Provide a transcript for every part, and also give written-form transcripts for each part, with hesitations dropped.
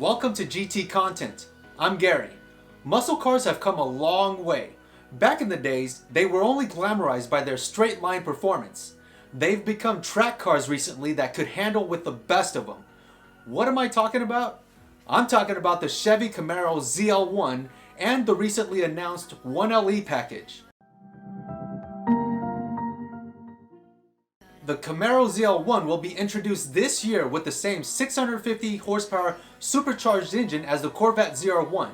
Welcome to GT Content. I'm Gary. Muscle cars have come a long way. Back in the days, they were only glamorized by their straight line performance. They've become track cars recently that could handle with the best of them. What am I talking about? I'm talking about the Chevy Camaro ZL1 and the recently announced 1LE package. The Camaro Zl1 will be introduced this year with the same 650 horsepower supercharged engine as the Corvette ZR1.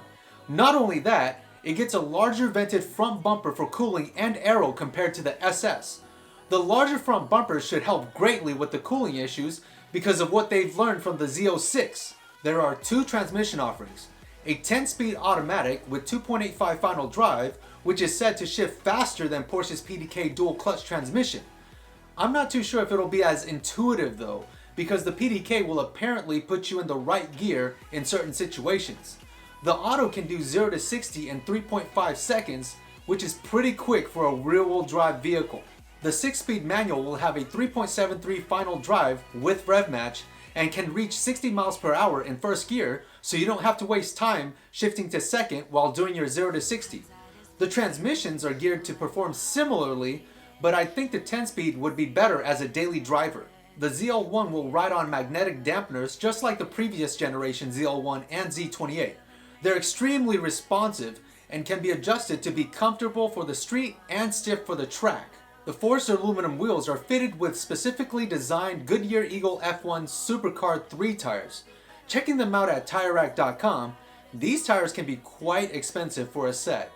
Not only that, it gets a larger vented front bumper for cooling and aero compared to the SS. The larger front bumper should help greatly with the cooling issues because of what they've learned from the Z06. There are two transmission offerings. A 10-speed automatic with 2.85 final drive, which is said to shift faster than Porsche's PDK dual clutch transmission. I'm not too sure if it'll be as intuitive though, because the PDK will apparently put you in the right gear in certain situations. The auto can do 0 to 60 in 3.5 seconds, which is pretty quick for a rear-wheel drive vehicle. The 6-speed manual will have a 3.73 final drive with rev match and can reach 60 miles per hour in first gear, so you don't have to waste time shifting to second while doing your 0 to 60. The transmissions are geared to perform similarly, but I think the 10-speed would be better as a daily driver. The ZL1 will ride on magnetic dampeners just like the previous generation ZL1 and Z28. They're extremely responsive and can be adjusted to be comfortable for the street and stiff for the track. The forged aluminum wheels are fitted with specifically designed Goodyear Eagle F1 Supercar 3 tires. Checking them out at TireRack.com, these tires can be quite expensive for a set.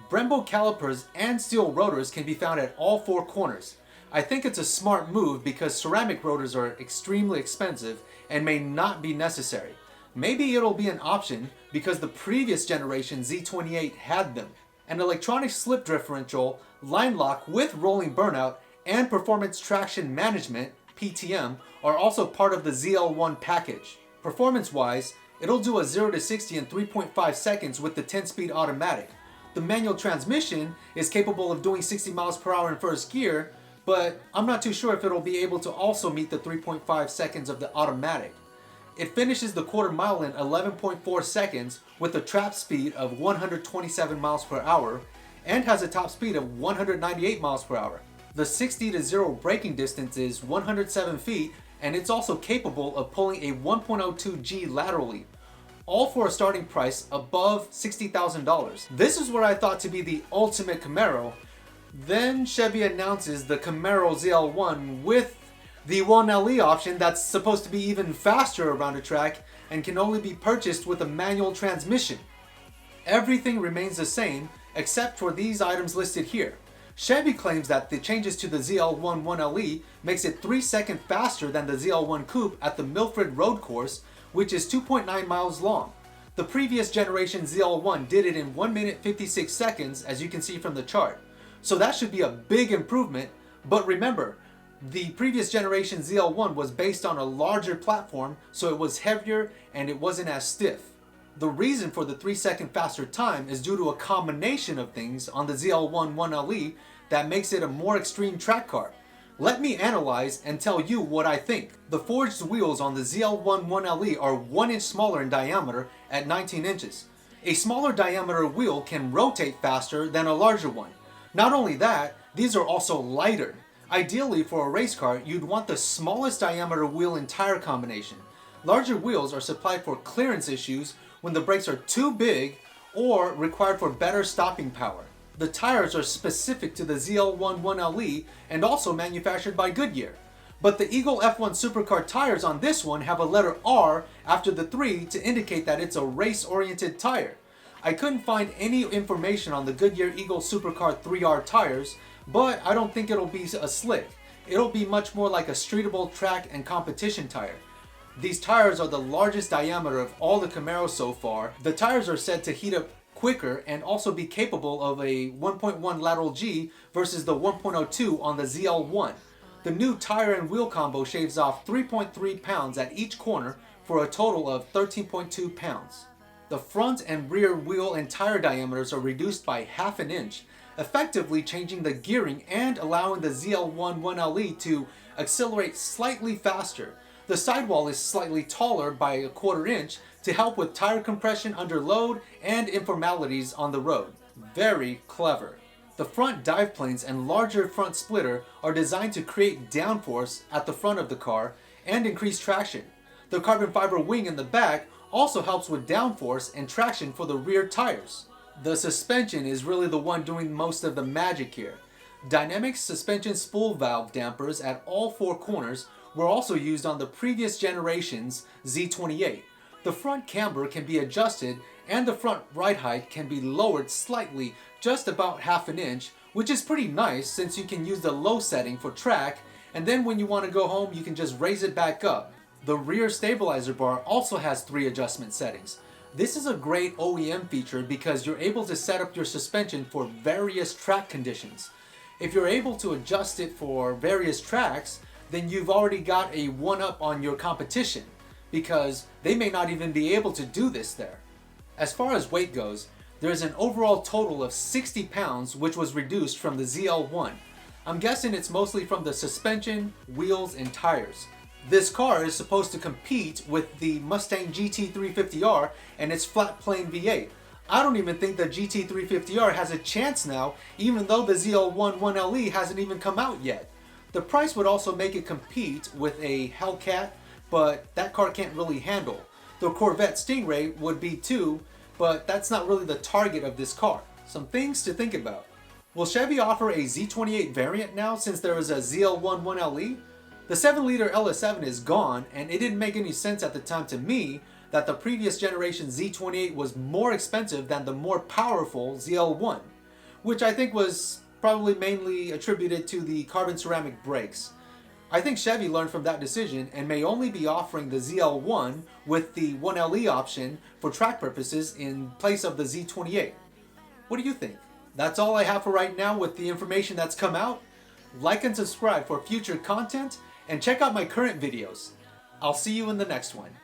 Brembo calipers and steel rotors can be found at all four corners. I think it's a smart move because ceramic rotors are extremely expensive and may not be necessary. Maybe it'll be an option because the previous generation Z28 had them. An electronic slip differential, line lock with rolling burnout, and performance traction management (PTM) are also part of the ZL1 package. Performance-wise, it'll do a 0 to 60 in 3.5 seconds with the 10-speed automatic. The manual transmission is capable of doing 60 miles per hour in first gear, but I'm not too sure if it'll be able to also meet the 3.5 seconds of the automatic. It finishes the quarter mile in 11.4 seconds with a trap speed of 127 miles per hour and has a top speed of 198 miles per hour. The 60 to 0 braking distance is 107 feet, and it's also capable of pulling a 1.02G laterally, all for a starting price above $60,000. This is what I thought to be the ultimate Camaro. Then Chevy announces the Camaro ZL1 with the 1LE option that's supposed to be even faster around a track and can only be purchased with a manual transmission. Everything remains the same except for these items listed here. Chevy claims that the changes to the ZL1 1LE makes it 3 seconds faster than the ZL1 Coupe at the Milford Road Course, which is 2.9 miles long. The previous generation ZL1 did it in 1 minute 56 seconds, as you can see from the chart. So that should be a big improvement, but remember, the previous generation ZL1 was based on a larger platform, so it was heavier and it wasn't as stiff. The reason for the 3 second faster time is due to a combination of things on the ZL1 1LE that makes it a more extreme track car. Let me analyze and tell you what I think. The forged wheels on the ZL1 1LE are 1 inch smaller in diameter at 19 inches. A smaller diameter wheel can rotate faster than a larger one. Not only that, these are also lighter. Ideally for a race car, you'd want the smallest diameter wheel and tire combination. Larger wheels are supplied for clearance issues when the brakes are too big or required for better stopping power. The tires are specific to the ZL1 1LE and also manufactured by Goodyear. But the Eagle F1 Supercar tires on this one have a letter R after the 3 to indicate that it's a race-oriented tire. I couldn't find any information on the Goodyear Eagle Supercar 3R tires, but I don't think it'll be a slick. It'll be much more like a streetable track and competition tire. These tires are the largest diameter of all the Camaros so far. The tires are said to heat up quicker and also be capable of a 1.1 lateral G versus the 1.02 on the ZL1. The new tire and wheel combo shaves off 3.3 pounds at each corner for a total of 13.2 pounds. The front and rear wheel and tire diameters are reduced by half an inch, effectively changing the gearing and allowing the ZL1 1LE to accelerate slightly faster. The sidewall is slightly taller by a 1/4 inch to help with tire compression under load and informalities on the road. Very clever. The front dive planes and larger front splitter are designed to create downforce at the front of the car and increase traction. The carbon fiber wing in the back also helps with downforce and traction for the rear tires. The suspension is really the one doing most of the magic here. Dynamic suspension spool valve dampers at all 4 corners were also used on the previous generation's Z28. The front camber can be adjusted and the front ride height can be lowered slightly, just about 1/2 inch, which is pretty nice since you can use the low setting for track, and then when you want to go home you can just raise it back up. The rear stabilizer bar also has 3 adjustment settings. This is a great OEM feature because you're able to set up your suspension for various track conditions. If you're able to adjust it for various tracks, then you've already got a one-up on your competition, because they may not even be able to do this there. As far as weight goes, there is an overall total of 60 pounds which was reduced from the ZL1. I'm guessing it's mostly from the suspension, wheels, and tires. This car is supposed to compete with the Mustang GT350R and its flat plane V8. I don't even think the GT350R has a chance now, even though the Zl1 1Le hasn't even come out yet. The price would also make it compete with a Hellcat, but that car can't really handle. The Corvette Stingray would be too, but that's not really the target of this car. Some things to think about. Will Chevy offer a Z28 variant now since there is a Zl1 1Le? The 7-liter LS7 is gone, and it didn't make any sense at the time to me that the previous generation Z28 was more expensive than the more powerful ZL1, which I think was probably mainly attributed to the carbon ceramic brakes. I think Chevy learned from that decision and may only be offering the ZL1 with the 1LE option for track purposes in place of the Z28. What do you think? That's all I have for right now with the information that's come out. Like and subscribe for future content, and check out my current videos. I'll see you in the next one.